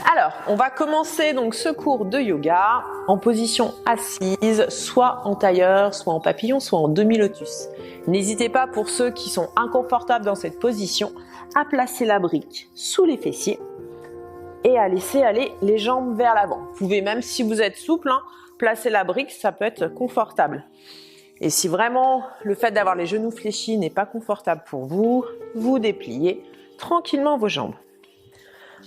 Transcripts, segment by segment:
Alors, on va commencer donc ce cours de yoga en position assise, soit en tailleur, soit en papillon, soit en demi-lotus. N'hésitez pas, pour ceux qui sont inconfortables dans cette position, à placer la brique sous les fessiers et à laisser aller les jambes vers l'avant. Vous pouvez même, si vous êtes souple, placer la brique, ça peut être confortable. Et si vraiment le fait d'avoir les genoux fléchis n'est pas confortable pour vous, vous dépliez tranquillement vos jambes.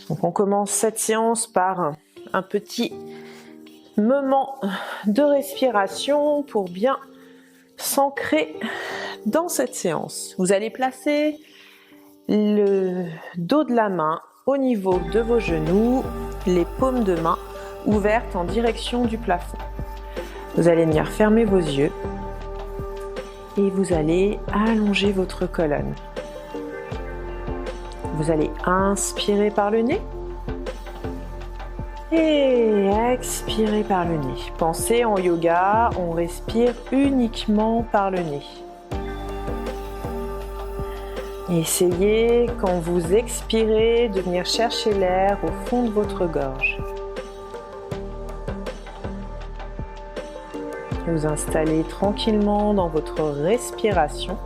Donc on commence cette séance par un petit moment de respiration pour bien s'ancrer dans cette séance. Vous allez placer le dos de la main au niveau de vos genoux, les paumes de main ouvertes en direction du plafond. Vous allez venir fermer vos yeux et vous allez allonger votre colonne. Vous allez inspirer par le nez et expirer par le nez. Pensez, en yoga, on respire uniquement par le nez. Essayez, quand vous expirez, de venir chercher l'air au fond de votre gorge. Vous installez tranquillement dans votre respiration.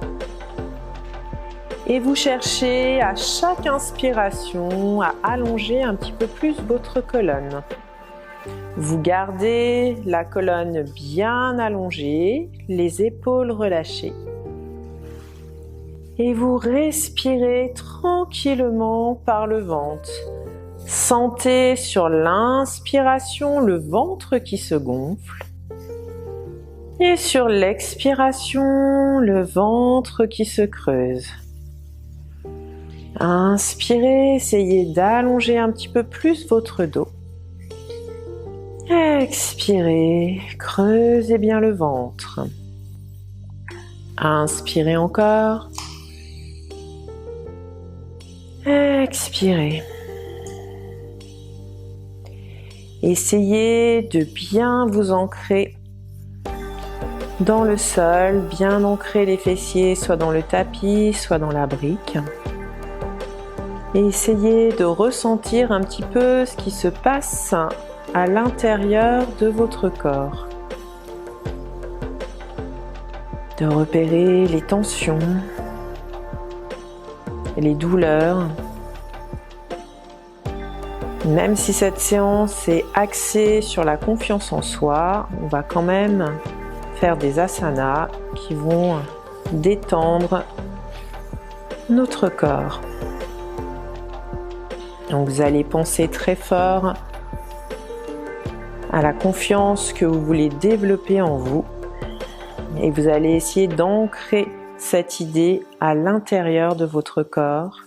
Et vous cherchez à chaque inspiration à allonger un petit peu plus votre colonne. Vous gardez la colonne bien allongée, les épaules relâchées. Et vous respirez tranquillement par le ventre. Sentez sur l'inspiration le ventre qui se gonfle. Et sur l'expiration, le ventre qui se creuse. Inspirez, essayez d'allonger un petit peu plus votre dos. Expirez, creusez bien le ventre. Inspirez encore. Expirez. Essayez de bien vous ancrer dans le sol, bien ancrer les fessiers, soit dans le tapis, soit dans la brique. Et essayez de ressentir un petit peu ce qui se passe à l'intérieur de votre corps. De repérer les tensions, les douleurs. Même si cette séance est axée sur la confiance en soi, on va quand même faire des asanas qui vont détendre notre corps. Donc vous allez penser très fort à la confiance que vous voulez développer en vous et vous allez essayer d'ancrer cette idée à l'intérieur de votre corps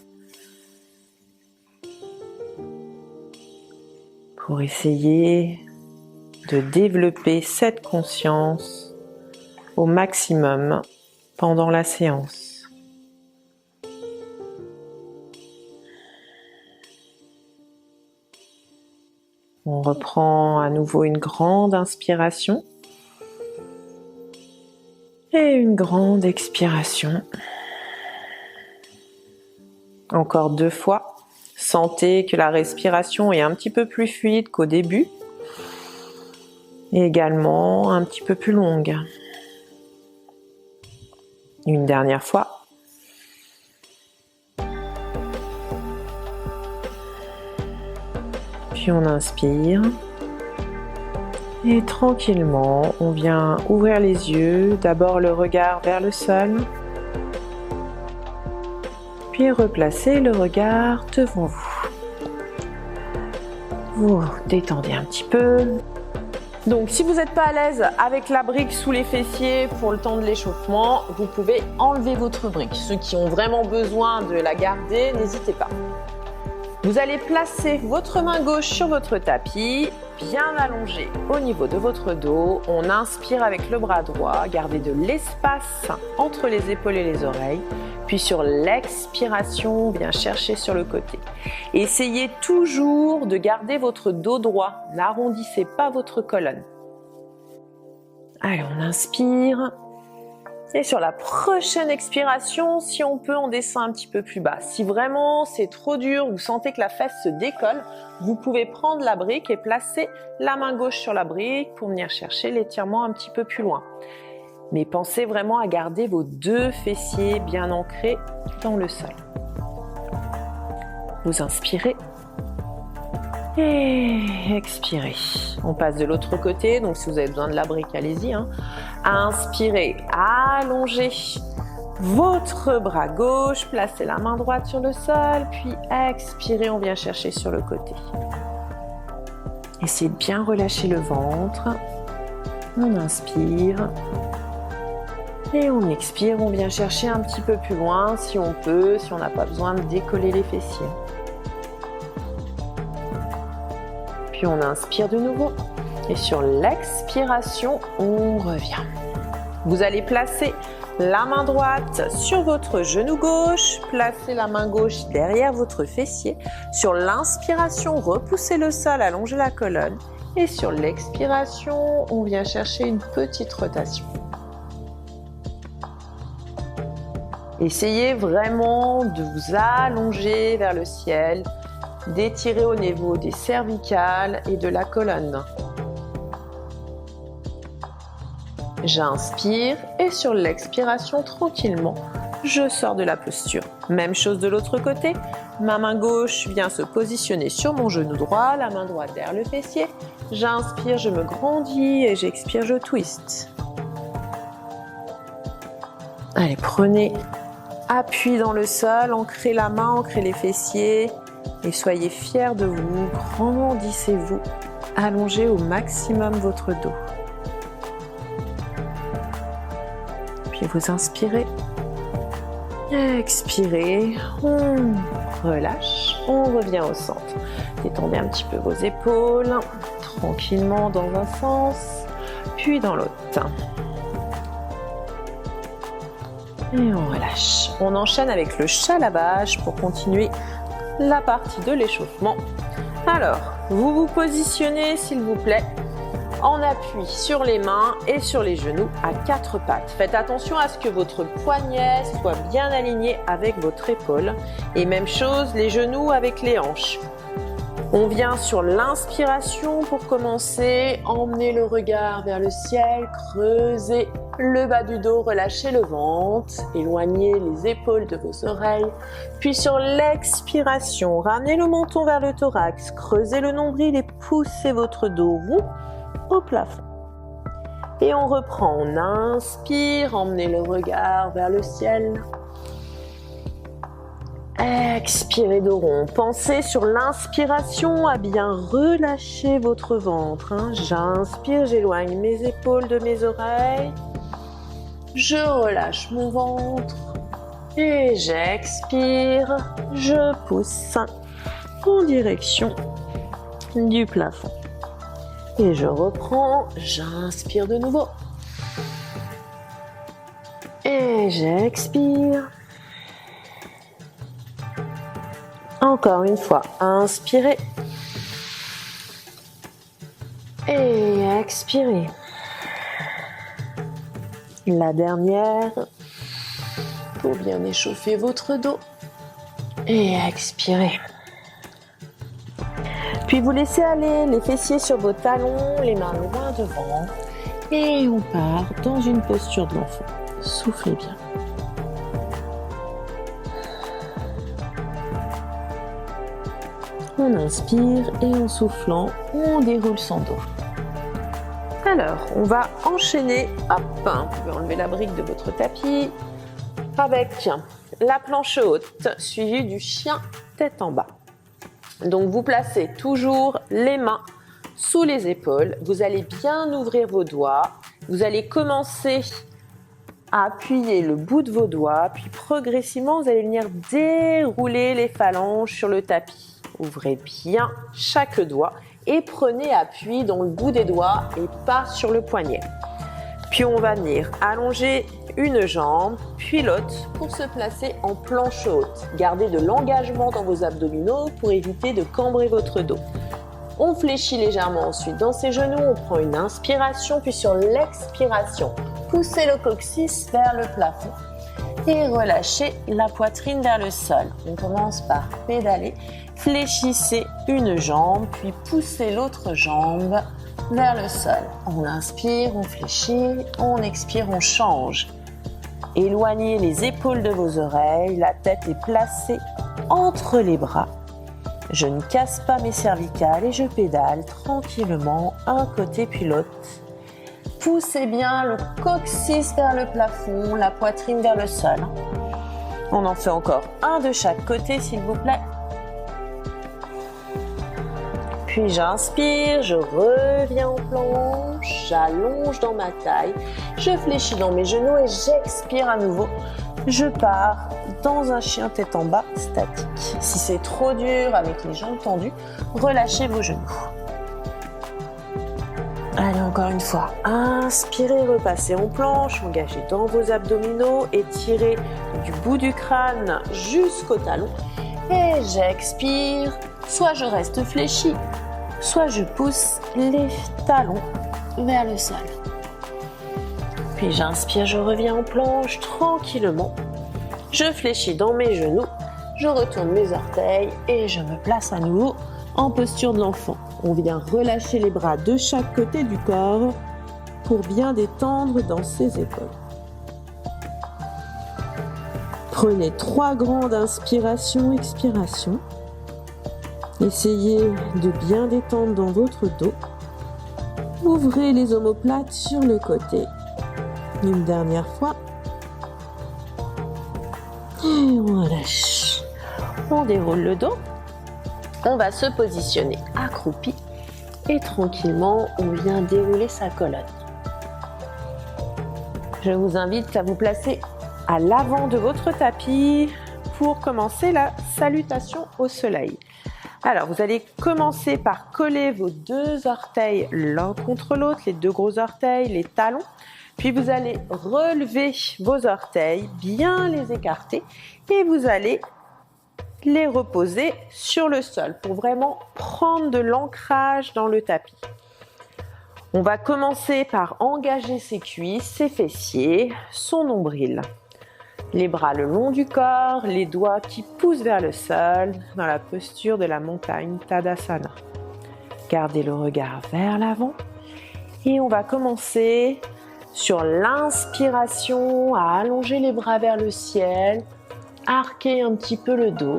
pour essayer de développer cette conscience au maximum pendant la séance. On reprend à nouveau une grande inspiration et une grande expiration. Encore 2 fois. Sentez que la respiration est un petit peu plus fluide qu'au début et également un petit peu plus longue. Une dernière fois. Puis on inspire et tranquillement on vient ouvrir les yeux, d'abord le regard vers le sol, puis replacer le regard devant vous. Vous détendez un petit peu. Donc si vous n'êtes pas à l'aise avec la brique sous les fessiers pour le temps de l'échauffement, vous pouvez enlever votre brique. Ceux qui ont vraiment besoin de la garder, n'hésitez pas. Vous allez placer votre main gauche sur votre tapis, bien allongé au niveau de votre dos. On inspire avec le bras droit, gardez de l'espace entre les épaules et les oreilles. Puis sur l'expiration, on vient chercher sur le côté. Essayez toujours de garder votre dos droit, n'arrondissez pas votre colonne. Allez, on inspire. Et sur la prochaine expiration, si on peut, on descend un petit peu plus bas. Si vraiment c'est trop dur, vous sentez que la fesse se décolle, vous pouvez prendre la brique et placer la main gauche sur la brique pour venir chercher l'étirement un petit peu plus loin. Mais pensez vraiment à garder vos deux fessiers bien ancrés dans le sol. Vous inspirez et expirez. On passe de l'autre côté, donc si vous avez besoin de la brique, allez-y. Inspirez, allongez votre bras gauche, placez la main droite sur le sol, puis expirez, on vient chercher sur le côté. Essayez de bien relâcher le ventre. On inspire. Et on expire, on vient chercher un petit peu plus loin si on peut, si on n'a pas besoin de décoller les fessiers. Puis on inspire de nouveau. Et sur l'expiration, on revient. Vous allez placer la main droite sur votre genou gauche, placez la main gauche derrière votre fessier. Sur l'inspiration, repoussez le sol, allongez la colonne. Et sur l'expiration, on vient chercher une petite rotation. Essayez vraiment de vous allonger vers le ciel, d'étirer au niveau des cervicales et de la colonne. J'inspire et sur l'expiration, tranquillement, je sors de la posture. Même chose de l'autre côté, ma main gauche vient se positionner sur mon genou droit, la main droite derrière le fessier. J'inspire, je me grandis et j'expire, je twist. Allez, prenez appui dans le sol, ancrez la main, ancrez les fessiers et soyez fiers de vous, grandissez-vous, allongez au maximum votre dos. Puis vous inspirez, expirez, on relâche, on revient au centre. Détendez un petit peu vos épaules, tranquillement dans un sens, puis dans l'autre. Et on relâche. On enchaîne avec le chat lavage pour continuer la partie de l'échauffement. Alors, vous vous positionnez s'il vous plaît en appui sur les mains et sur les genoux à quatre pattes. Faites attention à ce que votre poignet soit bien aligné avec votre épaule. Et même chose, les genoux avec les hanches. On vient sur l'inspiration pour commencer. Emmenez le regard vers le ciel, creusez le bas du dos, relâchez le ventre, éloignez les épaules de vos oreilles. Puis sur l'expiration, ramenez le menton vers le thorax, creusez le nombril et poussez votre dos rond au plafond. Et on reprend, on inspire, emmenez le regard vers le ciel. Expirez dos rond. Pensez sur l'inspiration à bien relâcher votre ventre. J'inspire, j'éloigne mes épaules de mes oreilles. Je relâche mon ventre. Et j'expire, je pousse en direction du plafond. Et je reprends, j'inspire de nouveau. Et j'expire. Encore une fois, inspirez. Et expirez. La dernière, pour bien échauffer votre dos. Et expirez. Puis vous laissez aller les fessiers sur vos talons, les mains loin devant. Et on part dans une posture de l'enfant. Soufflez bien. On inspire et en soufflant, on déroule son dos. Alors, on va enchaîner, hop, vous pouvez enlever la brique de votre tapis, avec la planche haute, suivie du chien tête en bas. Donc, vous placez toujours les mains sous les épaules, vous allez bien ouvrir vos doigts, vous allez commencer à appuyer le bout de vos doigts, puis progressivement, vous allez venir dérouler les phalanges sur le tapis. Ouvrez bien chaque doigt et prenez appui dans le bout des doigts et pas sur le poignet. Puis on va venir allonger une jambe, puis l'autre pour se placer en planche haute. Gardez de l'engagement dans vos abdominaux pour éviter de cambrer votre dos. On fléchit légèrement ensuite dans ses genoux, on prend une inspiration, puis sur l'expiration, poussez le coccyx vers le plafond et relâchez la poitrine vers le sol. On commence par pédaler, fléchissez une jambe, puis poussez l'autre jambe vers le sol. On inspire, on fléchit, on expire, on change. Éloignez les épaules de vos oreilles, la tête est placée entre les bras. Je ne casse pas mes cervicales et je pédale tranquillement un côté puis l'autre. Poussez bien le coccyx vers le plafond, la poitrine vers le sol. On en fait encore un de chaque côté s'il vous plaît. Puis j'inspire, je reviens en planche, j'allonge dans ma taille, je fléchis dans mes genoux et j'expire à nouveau. Je pars dans un chien tête en bas statique. Si c'est trop dur avec les jambes tendues, relâchez vos genoux. Allez, encore une fois, inspirez, repassez en planche, engagez dans vos abdominaux, étirez du bout du crâne jusqu'au talon. Et j'expire, soit je reste fléchi, soit je pousse les talons vers le sol. Puis j'inspire, je reviens en planche tranquillement. Je fléchis dans mes genoux, je retourne mes orteils et je me place à nouveau en posture de l'enfant. On vient relâcher les bras de chaque côté du corps pour bien détendre dans ses épaules. Prenez 3 grandes inspirations, expirations. Essayez de bien détendre dans votre dos. Ouvrez les omoplates sur le côté. Une dernière fois. Et on relâche. On déroule le dos. On va se positionner accroupi. Et tranquillement, on vient dérouler sa colonne. Je vous invite à vous placer à l'avant de votre tapis pour commencer la salutation au soleil. Alors, vous allez commencer par coller vos 2 orteils l'un contre l'autre, les 2 gros orteils, les talons. Puis vous allez relever vos orteils, bien les écarter et vous allez les reposer sur le sol pour vraiment prendre de l'ancrage dans le tapis. On va commencer par engager ses cuisses, ses fessiers, son nombril. Les bras le long du corps, les doigts qui poussent vers le sol dans la posture de la montagne Tadasana. Gardez le regard vers l'avant et on va commencer sur l'inspiration à allonger les bras vers le ciel, arquer un petit peu le dos.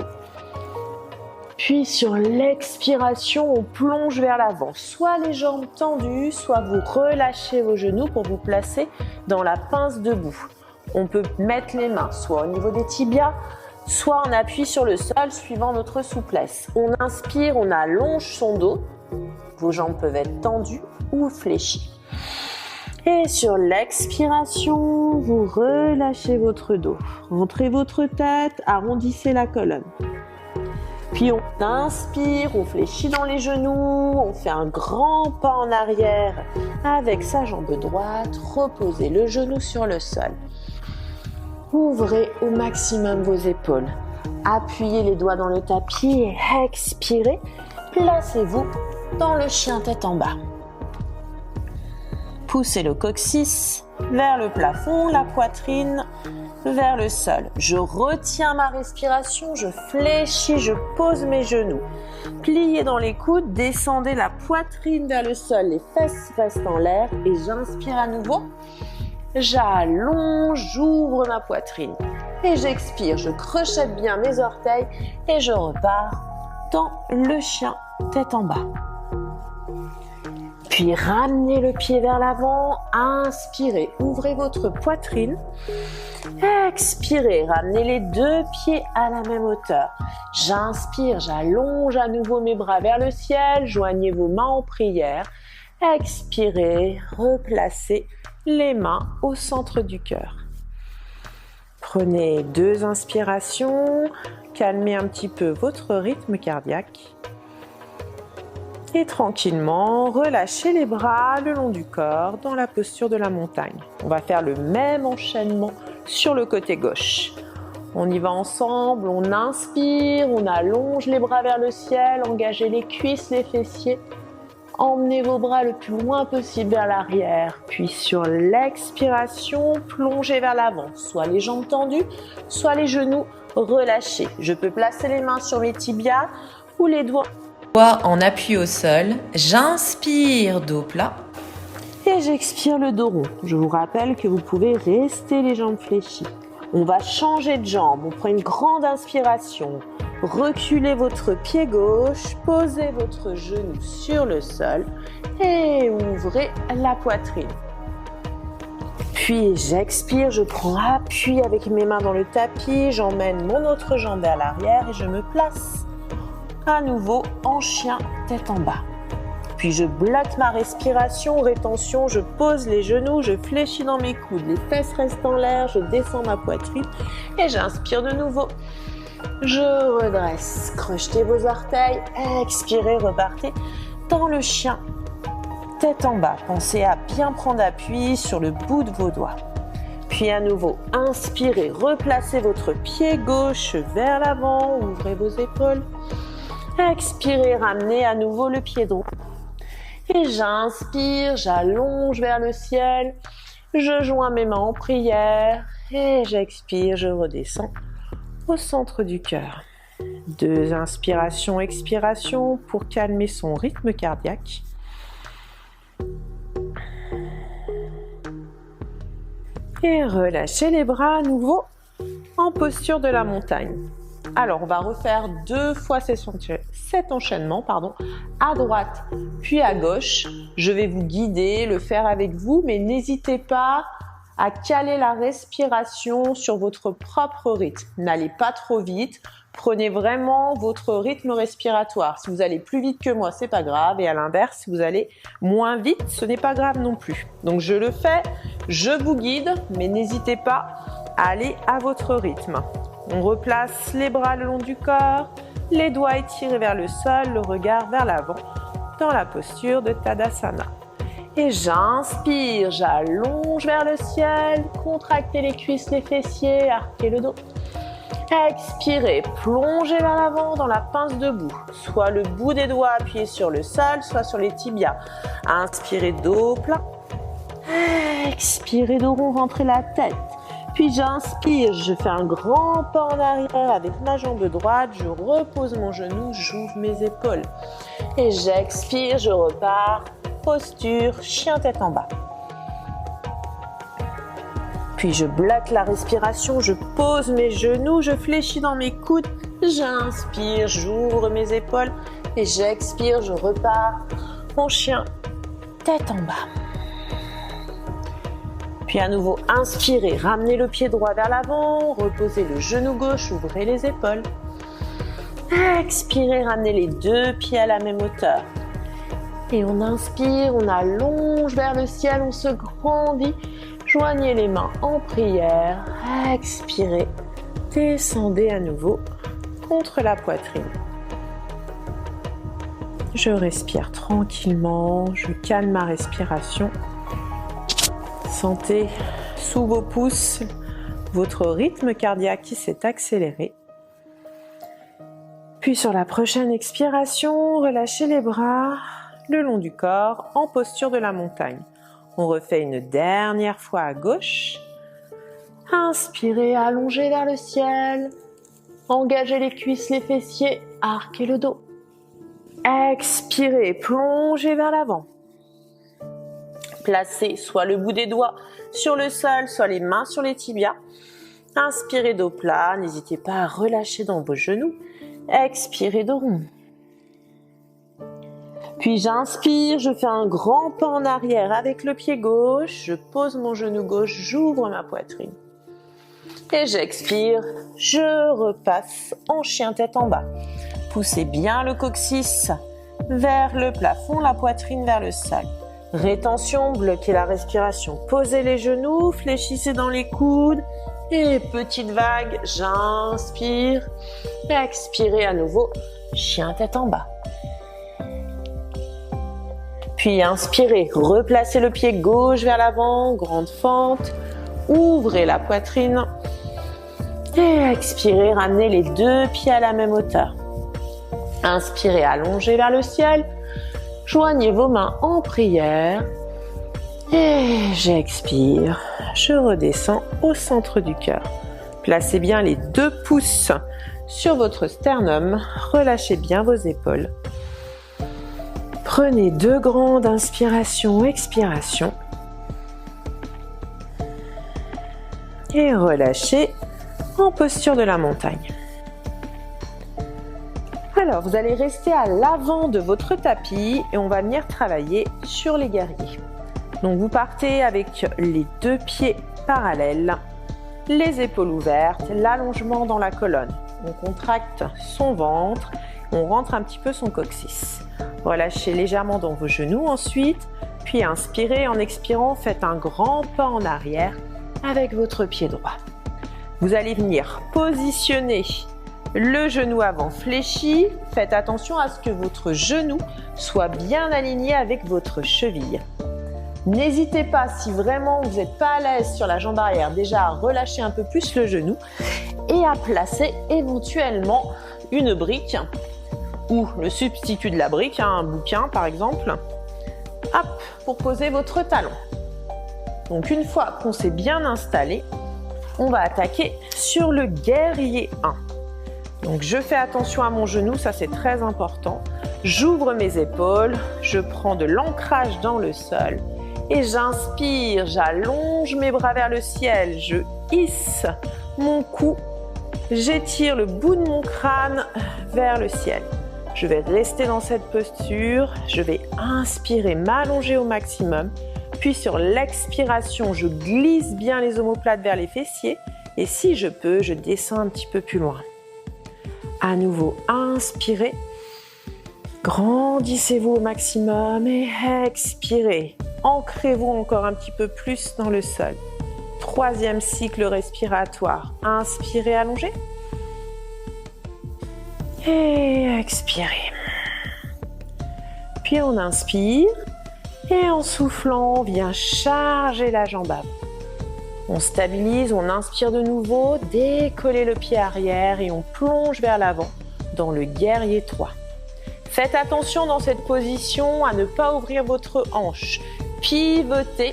Puis sur l'expiration, on plonge vers l'avant. Soit les jambes tendues, soit vous relâchez vos genoux pour vous placer dans la pince debout. On peut mettre les mains soit au niveau des tibias, soit en appui sur le sol suivant notre souplesse. On inspire, on allonge son dos. Vos jambes peuvent être tendues ou fléchies. Et sur l'expiration, vous relâchez votre dos. Rentrez votre tête, arrondissez la colonne. Puis on inspire, on fléchit dans les genoux, on fait un grand pas en arrière avec sa jambe droite. Reposez le genou sur le sol. Ouvrez au maximum vos épaules. Appuyez les doigts dans le tapis et expirez. Placez-vous dans le chien tête en bas. Poussez le coccyx vers le plafond, la poitrine vers le sol. Je retiens ma respiration, je fléchis, je pose mes genoux. Pliez dans les coudes, descendez la poitrine vers le sol, les fesses restent en l'air et j'inspire à nouveau. J'allonge, j'ouvre ma poitrine et j'expire, je crochette bien mes orteils et je repars dans le chien tête en bas. Puis ramenez le pied vers l'avant, inspirez, ouvrez votre poitrine, expirez, ramenez les 2 pieds à la même hauteur. J'inspire, j'allonge à nouveau mes bras vers le ciel, joignez vos mains en prière, expirez, replacez les mains au centre du cœur. Prenez 2 inspirations, calmez un petit peu votre rythme cardiaque. Et tranquillement, relâchez les bras le long du corps dans la posture de la montagne. On va faire le même enchaînement sur le côté gauche. On y va ensemble, on inspire, on allonge les bras vers le ciel, engagez les cuisses, les fessiers. Emmenez vos bras le plus loin possible vers l'arrière. Puis sur l'expiration, plongez vers l'avant. Soit les jambes tendues, soit les genoux relâchés. Je peux placer les mains sur mes tibias ou les doigts En appui au sol. J'inspire, dos plat. et j'expire le dos rond. Je vous rappelle que vous pouvez rester les jambes fléchies. On va changer de jambe. On prend une grande inspiration. Reculez votre pied gauche, posez votre genou sur le sol et ouvrez la poitrine. Puis j'expire, je prends appui avec mes mains dans le tapis, j'emmène mon autre jambe vers l'arrière et je me place à nouveau en chien tête en bas. Puis je bloque ma respiration, rétention, je pose les genoux, je fléchis dans mes coudes, les fesses restent en l'air, je descends ma poitrine et j'inspire de nouveau. Je redresse, crochetez vos orteils, expirez, repartez dans le chien, tête en bas. Pensez à bien prendre appui sur le bout de vos doigts. Puis à nouveau, inspirez, replacez votre pied gauche vers l'avant, ouvrez vos épaules. Expirez, ramenez à nouveau le pied droit. Et j'inspire, j'allonge vers le ciel, je joins mes mains en prière et j'expire, je redescends au centre du cœur. 2 inspirations, expirations pour calmer son rythme cardiaque. Et relâchez les bras à nouveau en posture de la montagne. Alors, on va refaire 2 fois cet enchaînement, à droite puis à gauche. Je vais vous guider, le faire avec vous, mais n'hésitez pas à caler la respiration sur votre propre rythme. N'allez pas trop vite, prenez vraiment votre rythme respiratoire. Si vous allez plus vite que moi, c'est pas grave, et à l'inverse, si vous allez moins vite, ce n'est pas grave non plus. Donc je le fais, je vous guide, mais n'hésitez pas à aller à votre rythme. On replace les bras le long du corps, les doigts étirés vers le sol, le regard vers l'avant, dans la posture de Tadasana. Et j'inspire, j'allonge vers le ciel, contractez les cuisses, les fessiers, arquez le dos. Expirez, plongez vers l'avant dans la pince debout, soit le bout des doigts appuyé sur le sol, soit sur les tibias. Inspirez, dos plat. Expirez, dos rond, rentrez la tête. Puis j'inspire, je fais un grand pas en arrière avec ma jambe droite, je repose mon genou, j'ouvre mes épaules. Et j'expire, je repars. Posture, chien tête en bas. Puis je bloque la respiration, je pose mes genoux, je fléchis dans mes coudes, j'inspire, j'ouvre mes épaules et j'expire, je repars en chien tête en bas. Puis à nouveau, inspirez, ramenez le pied droit vers l'avant, reposez le genou gauche, ouvrez les épaules. Expirez, ramenez les 2 pieds à la même hauteur. Et on inspire, on allonge vers le ciel, on se grandit. Joignez les mains en prière. Expirez, descendez à nouveau contre la poitrine. Je respire tranquillement, je calme ma respiration. Sentez sous vos pouces votre rythme cardiaque qui s'est accéléré. Puis sur la prochaine expiration, relâchez les bras le long du corps en posture de la montagne. On refait une dernière fois à gauche. Inspirez, allongez vers le ciel. Engagez les cuisses, les fessiers, arquez le dos. Expirez, plongez vers l'avant. Placez soit le bout des doigts sur le sol, soit les mains sur les tibias. Inspirez, dos plat, n'hésitez pas à relâcher dans vos genoux. Expirez, dos rond. Puis j'inspire, je fais un grand pas en arrière avec le pied gauche, je pose mon genou gauche, j'ouvre ma poitrine. Et j'expire, je repasse en chien tête en bas. Poussez bien le coccyx vers le plafond, la poitrine vers le sol. Rétention, bloquez la respiration, posez les genoux, fléchissez dans les coudes. Et petite vague, j'inspire, expirez à nouveau, chien tête en bas. Puis inspirez, replacez le pied gauche vers l'avant, grande fente, ouvrez la poitrine. Et expirez, ramenez les deux pieds à la même hauteur. Inspirez, allongez vers le ciel. Joignez vos mains en prière. Et j'expire. Je redescends au centre du cœur. Placez bien les deux pouces sur votre sternum. Relâchez bien vos épaules. Prenez deux grandes inspirations, expirations. Et relâchez en posture de la montagne. Alors, vous allez rester à l'avant de votre tapis et on va venir travailler sur les guerriers. Donc, vous partez avec les deux pieds parallèles, les épaules ouvertes, l'allongement dans la colonne. On contracte son ventre, on rentre un petit peu son coccyx. Relâchez légèrement dans vos genoux ensuite, puis inspirez. En expirant, faites un grand pas en arrière avec votre pied droit. Vous allez venir positionner le genou avant fléchi. Faites attention à ce que votre genou soit bien aligné avec votre cheville. N'hésitez pas, si vraiment vous n'êtes pas à l'aise sur la jambe arrière, déjà à relâcher un peu plus le genou et à placer éventuellement une brique ou le substitut de la brique, un bouquin par exemple, hop, pour poser votre talon. Donc une fois qu'on s'est bien installé, on va attaquer sur le guerrier 1. Donc je fais attention à mon genou, ça c'est très important. J'ouvre mes épaules, je prends de l'ancrage dans le sol et j'inspire, j'allonge mes bras vers le ciel, je hisse mon cou, j'étire le bout de mon crâne vers le ciel. Je vais rester dans cette posture, je vais inspirer, m'allonger au maximum. Puis sur l'expiration, je glisse bien les omoplates vers les fessiers et si je peux, je descends un petit peu plus loin. À nouveau, inspirez, grandissez-vous au maximum et expirez. Ancrez-vous encore un petit peu plus dans le sol. Troisième cycle respiratoire. Inspirez, allongez. Et expirez. Puis on inspire. Et en soufflant, on vient charger la jambe avant. On stabilise, on inspire de nouveau, décollez le pied arrière et on plonge vers l'avant dans le guerrier 3. Faites attention dans cette position à ne pas ouvrir votre hanche. Pivotez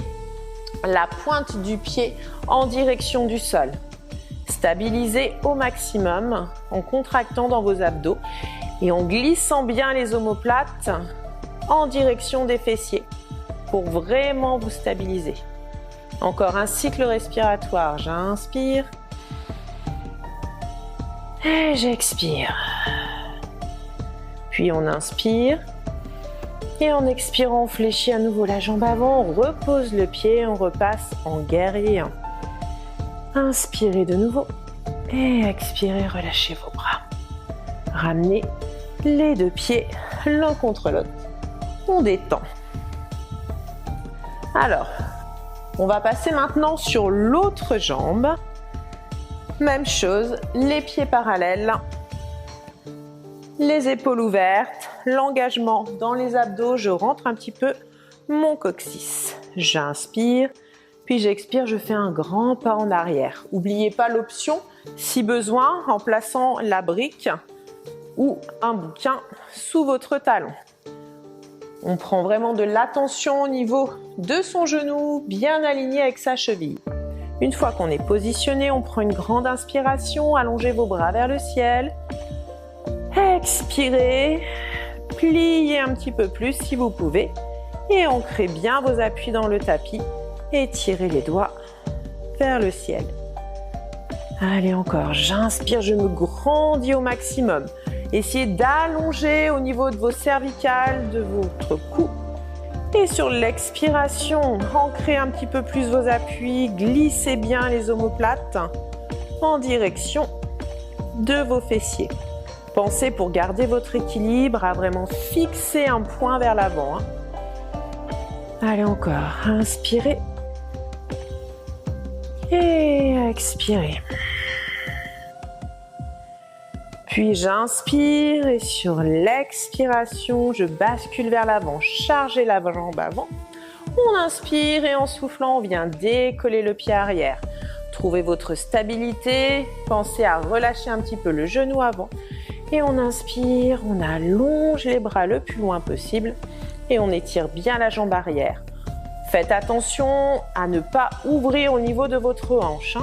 la pointe du pied en direction du sol. Stabilisez au maximum en contractant dans vos abdos et en glissant bien les omoplates en direction des fessiers pour vraiment vous stabiliser. Encore un cycle respiratoire. J'inspire et j'expire. Puis on inspire et en expirant, on fléchit à nouveau la jambe avant, on repose le pied, on repasse en guerrier 1. Inspirez de nouveau et expirez, relâchez vos bras. Ramenez les deux pieds l'un contre l'autre. On détend. Alors, on va passer maintenant sur l'autre jambe. Même chose, les pieds parallèles, les épaules ouvertes, l'engagement dans les abdos, je rentre un petit peu mon coccyx. J'inspire, puis j'expire, je fais un grand pas en arrière. N'oubliez pas l'option, si besoin, en plaçant la brique ou un bouquin sous votre talon. On prend vraiment de l'attention au niveau de son genou, bien aligné avec sa cheville. Une fois qu'on est positionné, on prend une grande inspiration, allongez vos bras vers le ciel. Expirez, pliez un petit peu plus si vous pouvez et ancrez bien vos appuis dans le tapis et tirez les doigts vers le ciel. Allez encore, j'inspire, je me grandis au maximum. Essayez d'allonger au niveau de vos cervicales, de votre cou. Et sur l'expiration, ancrez un petit peu plus vos appuis, glissez bien les omoplates en direction de vos fessiers. Pensez pour garder votre équilibre à vraiment fixer un point vers l'avant. Allez encore, inspirez et expirez. Puis j'inspire et sur l'expiration, je bascule vers l'avant, chargez la jambe avant. On inspire et en soufflant, on vient décoller le pied arrière. Trouvez votre stabilité, pensez à relâcher un petit peu le genou avant. Et on inspire, on allonge les bras le plus loin possible et on étire bien la jambe arrière. Faites attention à ne pas ouvrir au niveau de votre hanche.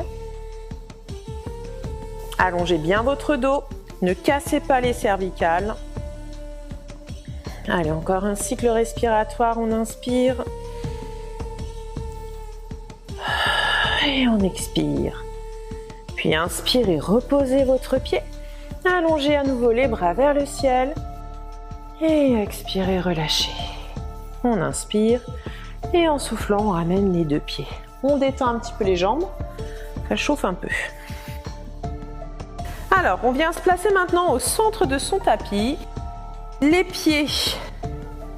Allongez bien votre dos, ne cassez pas les cervicales. Allez, encore un cycle respiratoire, on inspire. Et on expire. Puis inspirez, reposez votre pied. Allongez à nouveau les bras vers le ciel. Et expirez, relâchez. On inspire. Et en soufflant, on ramène les deux pieds. On détend un petit peu les jambes. Ça chauffe un peu. Alors, on vient se placer maintenant au centre de son tapis. Les pieds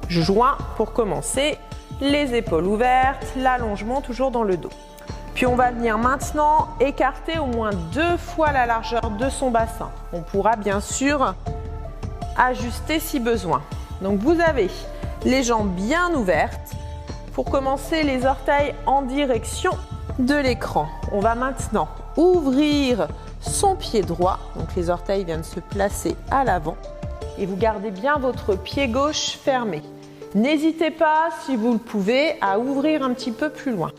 joints pour commencer. Les épaules ouvertes. L'allongement toujours dans le dos. Puis on va venir maintenant écarter au moins 2 fois la largeur de son bassin. On pourra bien sûr ajuster si besoin. Donc vous avez les jambes bien ouvertes. Pour commencer, les orteils en direction de l'écran. On va maintenant ouvrir son pied droit. Donc les orteils viennent se placer à l'avant. Et vous gardez bien votre pied gauche fermé. N'hésitez pas, si vous le pouvez, à ouvrir un petit peu plus loin.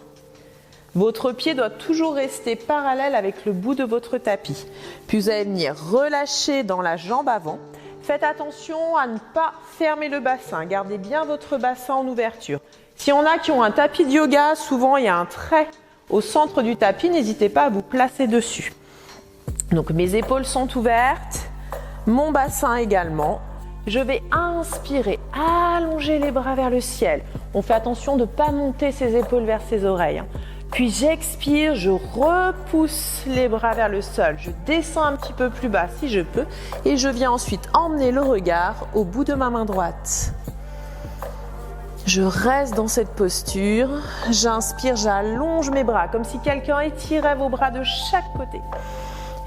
Votre pied doit toujours rester parallèle avec le bout de votre tapis. Puis vous allez venir relâcher dans la jambe avant. Faites attention à ne pas fermer le bassin. Gardez bien votre bassin en ouverture. Si on a qui ont un tapis de yoga, souvent il y a un trait au centre du tapis. N'hésitez pas à vous placer dessus. Donc mes épaules sont ouvertes, mon bassin également. Je vais inspirer, allonger les bras vers le ciel. On fait attention de ne pas monter ses épaules vers ses oreilles. Puis j'expire, je repousse les bras vers le sol. Je descends un petit peu plus bas si je peux. Et je viens ensuite emmener le regard au bout de ma main droite. Je reste dans cette posture. J'inspire, j'allonge mes bras comme si quelqu'un étirait vos bras de chaque côté.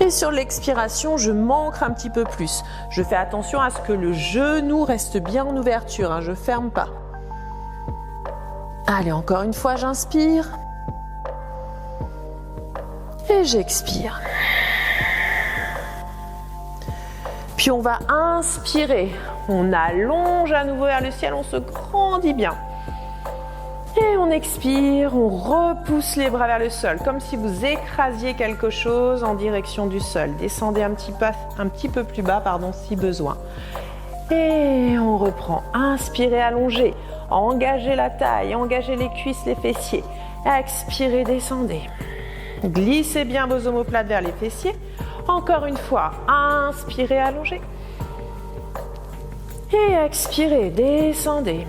Et sur l'expiration, je m'ancre un petit peu plus. Je fais attention à ce que le genou reste bien en ouverture. Je ne ferme pas. Allez, encore une fois, j'inspire. Et j'expire. Puis on va inspirer. On allonge à nouveau vers le ciel, on se grandit bien. Et on expire, on repousse les bras vers le sol, comme si vous écrasiez quelque chose en direction du sol. Descendez un petit peu plus bas, si besoin. Et on reprend. Inspirez, allongez. Engagez la taille, engagez les cuisses, les fessiers. Expirez, descendez. Glissez bien vos omoplates vers les fessiers. Encore une fois, inspirez, allongez. Et expirez, descendez.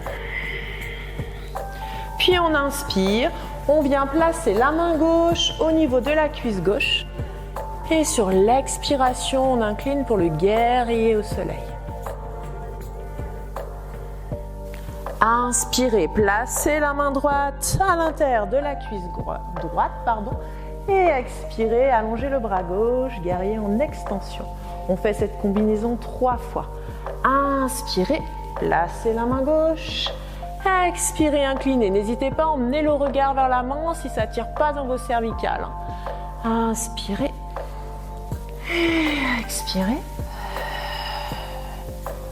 Puis on inspire, on vient placer la main gauche au niveau de la cuisse gauche. Et sur l'expiration, on incline pour le guerrier au soleil. Inspirez, placez la main droite à l'intérieur de la cuisse droite. Et expirez, allongez le bras gauche, guerrier en extension. On fait cette combinaison 3 fois. Inspirez, placez la main gauche. Expirez, inclinez. N'hésitez pas à emmener le regard vers la main si ça ne tire pas dans vos cervicales. Inspirez. Expirez.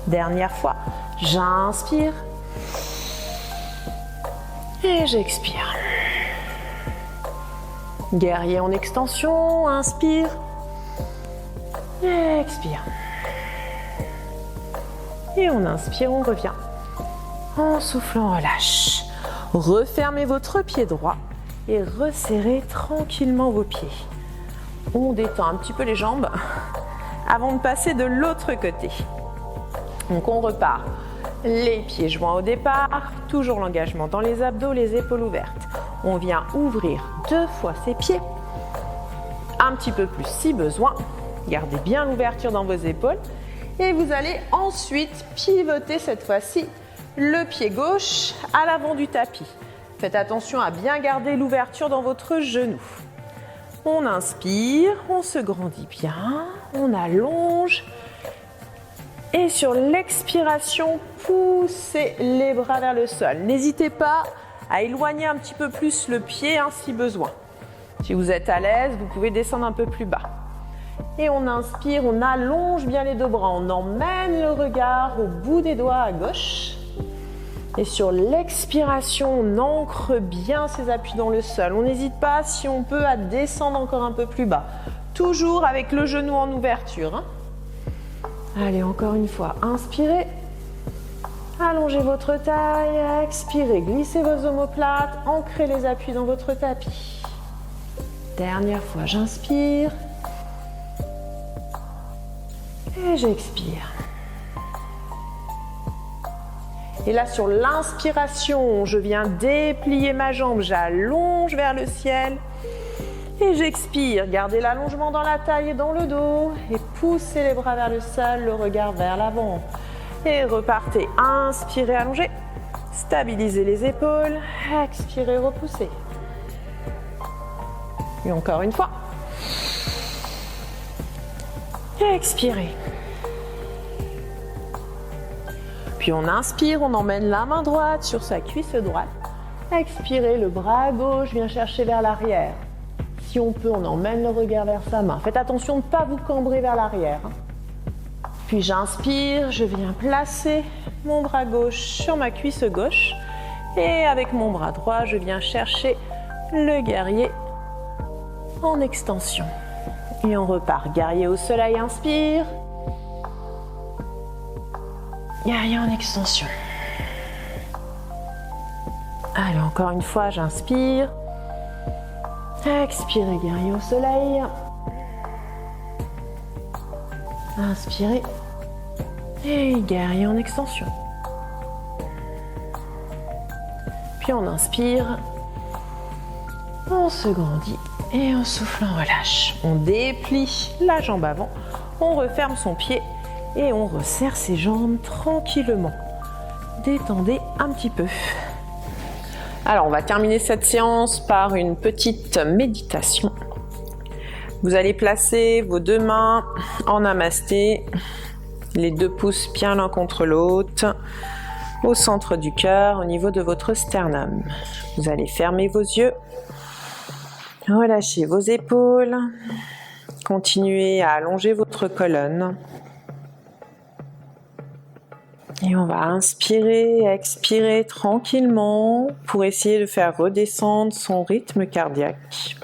Dernière fois. J'inspire. Et j'expire. Guerrier en extension, inspire, expire. Et on inspire, on revient. En soufflant, on relâche. Refermez votre pied droit et resserrez tranquillement vos pieds. On détend un petit peu les jambes avant de passer de l'autre côté. Donc on repart. Les pieds joints au départ, toujours l'engagement dans les abdos, les épaules ouvertes. On vient ouvrir 2 fois ses pieds, un petit peu plus si besoin. Gardez bien l'ouverture dans vos épaules. Et vous allez ensuite pivoter cette fois-ci le pied gauche à l'avant du tapis. Faites attention à bien garder l'ouverture dans votre genou. On inspire, on se grandit bien, on allonge. Et sur l'expiration, poussez les bras vers le sol. N'hésitez pas à éloigner un petit peu plus le pied si besoin. Si vous êtes à l'aise, vous pouvez descendre un peu plus bas. Et on inspire, on allonge bien les deux bras. On emmène le regard au bout des doigts à gauche. Et sur l'expiration, on ancre bien ses appuis dans le sol. On n'hésite pas, si on peut, à descendre encore un peu plus bas. Toujours avec le genou en ouverture. Allez, encore une fois, inspirez. Allongez votre taille, expirez, glissez vos omoplates, ancrez les appuis dans votre tapis. Dernière fois, j'inspire. Et j'expire. Et là, sur l'inspiration, je viens déplier ma jambe, j'allonge vers le ciel. Et j'expire, gardez l'allongement dans la taille et dans le dos. Et poussez les bras vers le sol, le regard vers l'avant. Et repartez, inspirez, allongez. Stabilisez les épaules, expirez, repoussez. Et encore une fois. Expirez. Puis on inspire, on emmène la main droite sur sa cuisse droite. Expirez, le bras gauche vient chercher vers l'arrière. Si on peut, on emmène le regard vers sa main. Faites attention de ne pas vous cambrer vers l'arrière. Puis j'inspire, je viens placer mon bras gauche sur ma cuisse gauche. Et avec mon bras droit, je viens chercher le guerrier en extension. Et on repart. Guerrier au soleil, inspire. Guerrier en extension. Allez, encore une fois, j'inspire. Expirez, guerrier au soleil. Inspirez. Et guerrier en extension. Puis on inspire. On se grandit. Et en soufflant, on relâche. On déplie la jambe avant. On referme son pied. Et on resserre ses jambes tranquillement. Détendez un petit peu. Alors, on va terminer cette séance par une petite méditation. Vous allez placer vos deux mains en namasté, les deux pouces bien l'un contre l'autre, au centre du cœur, au niveau de votre sternum. Vous allez fermer vos yeux, relâchez vos épaules, continuez à allonger votre colonne. Et on va inspirer, expirer tranquillement pour essayer de faire redescendre son rythme cardiaque.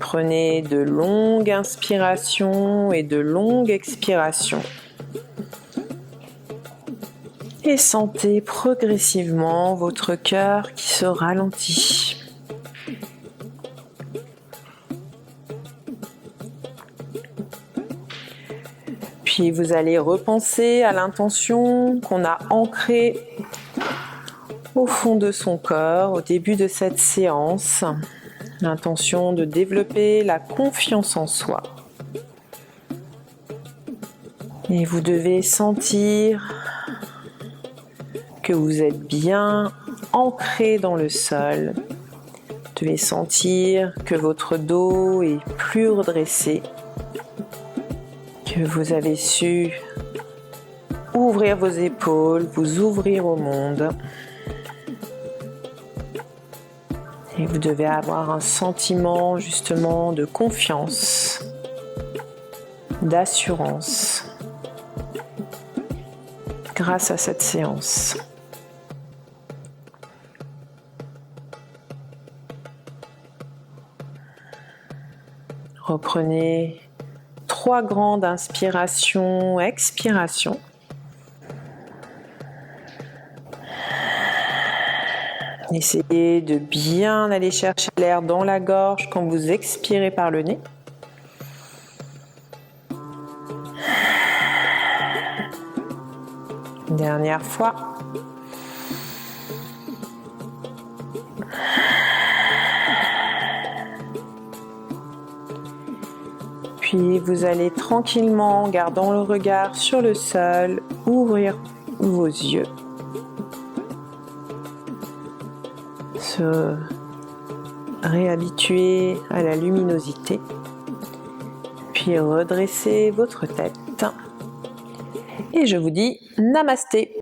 Prenez de longues inspirations et de longues expirations. Et sentez progressivement votre cœur qui se ralentit. Puis vous allez repenser à l'intention qu'on a ancrée au fond de son corps au début de cette séance. L'intention de développer la confiance en soi. Et vous devez sentir que vous êtes bien ancré dans le sol. Vous devez sentir que votre dos est plus redressé. Que vous avez su ouvrir vos épaules, vous ouvrir au monde. Et vous devez avoir un sentiment justement de confiance, d'assurance grâce à cette séance. Reprenez 3 grandes inspirations, expirations. Essayez de bien aller chercher l'air dans la gorge quand vous expirez par le nez. Dernière fois. Puis vous allez tranquillement, en gardant le regard sur le sol, ouvrir vos yeux. Se réhabituer à la luminosité. Puis redresser votre tête. Et je vous dis namasté.